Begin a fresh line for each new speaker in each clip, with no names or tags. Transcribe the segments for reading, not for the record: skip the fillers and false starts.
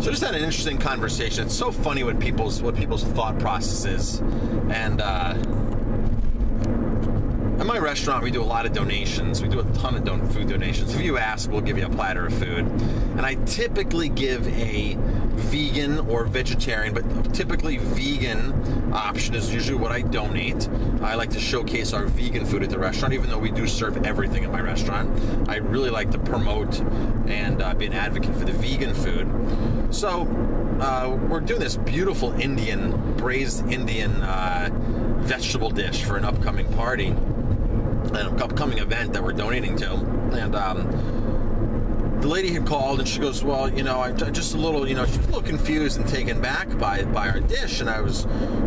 So just had an interesting conversation. It's so funny what people's thought process is. And at my restaurant, we do a lot of donations. We do a ton of food donations. If you ask, we'll give you a platter of food. And I typically give a vegan or vegetarian, but typically vegan option is usually what I donate. I like to showcase our vegan food at the restaurant, even though we do serve everything at my restaurant. I really like to promote and be an advocate for the vegan food. So we're doing this beautiful braised Indian vegetable dish for an upcoming party, an upcoming event that we're donating to. And the lady had called and she goes, well, I'm just a little, she was a little confused and taken back by our dish. And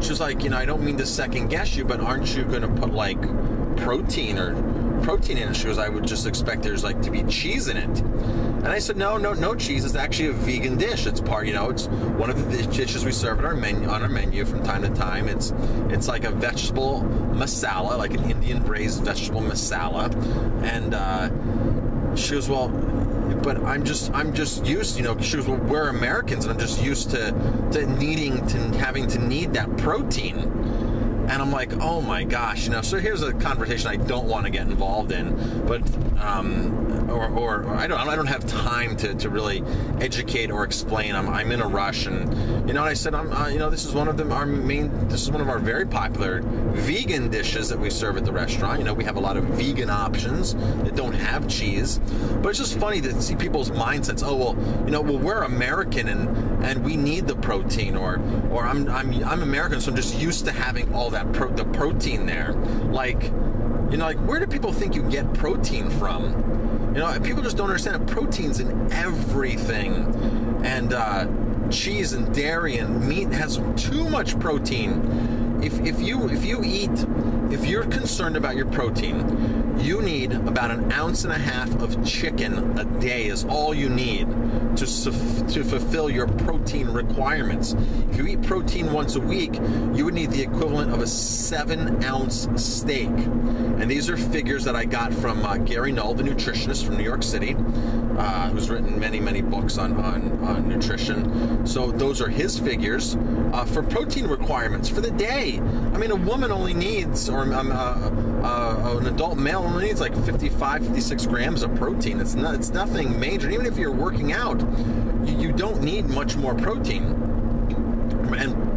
she was like, I don't mean to second guess you, but aren't you going to put like protein in it? She goes, I would just expect there's like to be cheese in it. And I said, no cheese. It's actually a vegan dish. It's part, it's one of the dishes we serve on our menu from time to time. It's like a vegetable masala, like an Indian braised vegetable masala. And she goes, well, but I'm just used, she goes, well, we're Americans, and I'm just used to having to need that protein. And I'm like, oh my gosh, so here's a conversation I don't want to get involved in, but or I don't have time to really educate or explain. I'm in a rush, and I said, this is one of our very popular vegan dishes that we serve at the restaurant. We have a lot of vegan options that don't have cheese, but it's just funny to see people's mindsets. Oh well, we're American and we need the protein, or I'm American, so I'm just used to having all that the protein there. Like where do people think you get protein from? People just don't understand that protein's in everything, and cheese and dairy and meat has too much protein. If you're concerned about your protein, you need about 1.5 ounces of chicken a day is all you need to fulfill your protein requirements. If you eat protein once a week, you would need the equivalent of a 7-ounce steak. And these are figures that I got from Gary Null, the nutritionist from New York City, who's written many books on nutrition. So those are his figures for protein requirements for the day. I mean, a woman only needs, or an adult male only needs like 56 grams of protein. It's nothing major. Even if you're working out, you don't need much more protein. And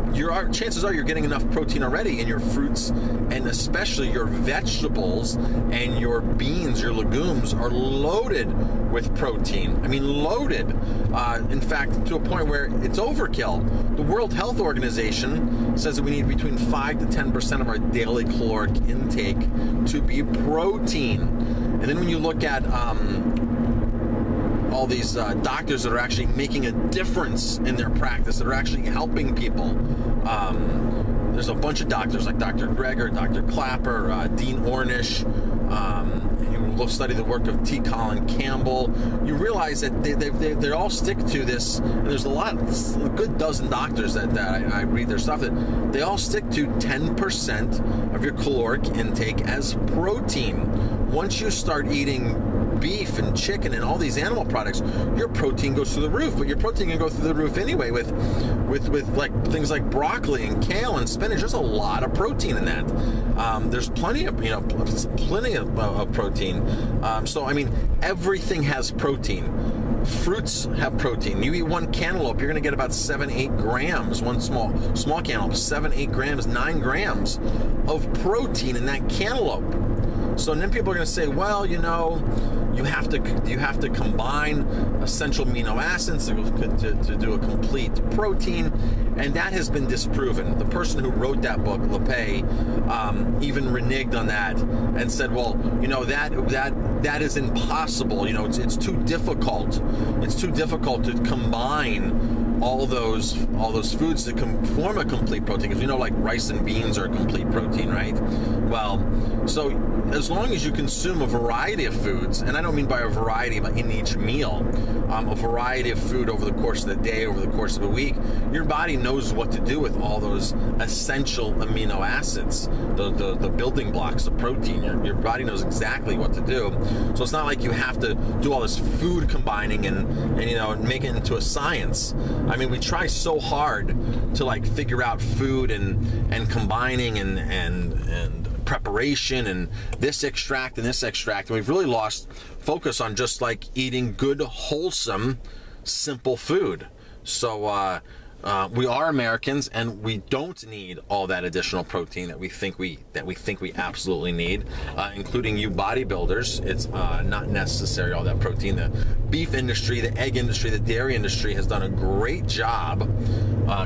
chances are you're getting enough protein already in your fruits, and especially your vegetables and your beans, your legumes are loaded with protein. I mean, loaded. In fact, to a point where it's overkill. The World Health Organization says that we need between 5 to 10% of our daily caloric intake to be protein. And then when you look at all these doctors that are actually making a difference in their practice, that are actually helping people. There's a bunch of doctors like Dr. Greger, Dr. Clapper, Dean Ornish. You study the work of T. Colin Campbell. You realize that they all stick to this. And there's a good dozen doctors that I read their stuff, that they all stick to 10% of your caloric intake as protein. Once you start eating beef and chicken and all these animal products, your protein goes through the roof. But your protein can go through the roof anyway with like things like broccoli and kale and spinach. There's a lot of protein in that. There's plenty of protein. So I mean, everything has protein. Fruits have protein. You eat one cantaloupe, you're going to get about 7-8 grams. One small cantaloupe, 7-8 grams, 9 grams of protein in that cantaloupe. So then people are going to say, well, you have to combine essential amino acids to do a complete protein, and that has been disproven. The person who wrote that book, LePay, even reneged on that and said, well, that is impossible. It's too difficult. It's too difficult to combine all those foods to form a complete protein. Because like rice and beans are a complete protein, right? Well, so as long as you consume a variety of foods, and I don't mean by a variety but in each meal, a variety of food over the course of the day, over the course of a week, your body knows what to do with all those essential amino acids, the building blocks of protein. Your body knows exactly what to do. So it's not like you have to do all this food combining and you know, make it into a science. I mean, we try so hard to like figure out food and combining and preparation and this extract and this extract, and we've really lost focus on just like eating good, wholesome, simple food. So we are Americans, and we don't need all that additional protein that we think we absolutely need, including you bodybuilders. It's not necessary, all that protein. The beef industry, the egg industry, the dairy industry has done a great job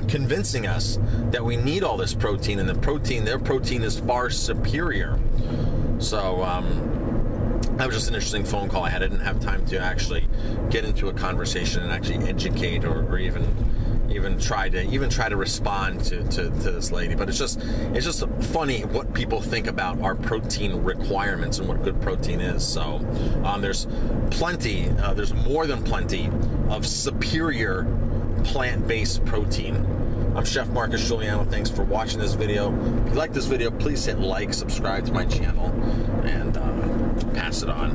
convincing us that we need all this protein, and their protein is far superior. So that was just an interesting phone call I had. I didn't have time to actually get into a conversation and actually educate or even try to respond to this lady. But it's just funny what people think about our protein requirements and what good protein is. So there's more than plenty of superior plant-based protein. I'm Chef Marcus Giuliano. Thanks for watching this video. If you like this video, please hit like, subscribe to my channel, and pass it on.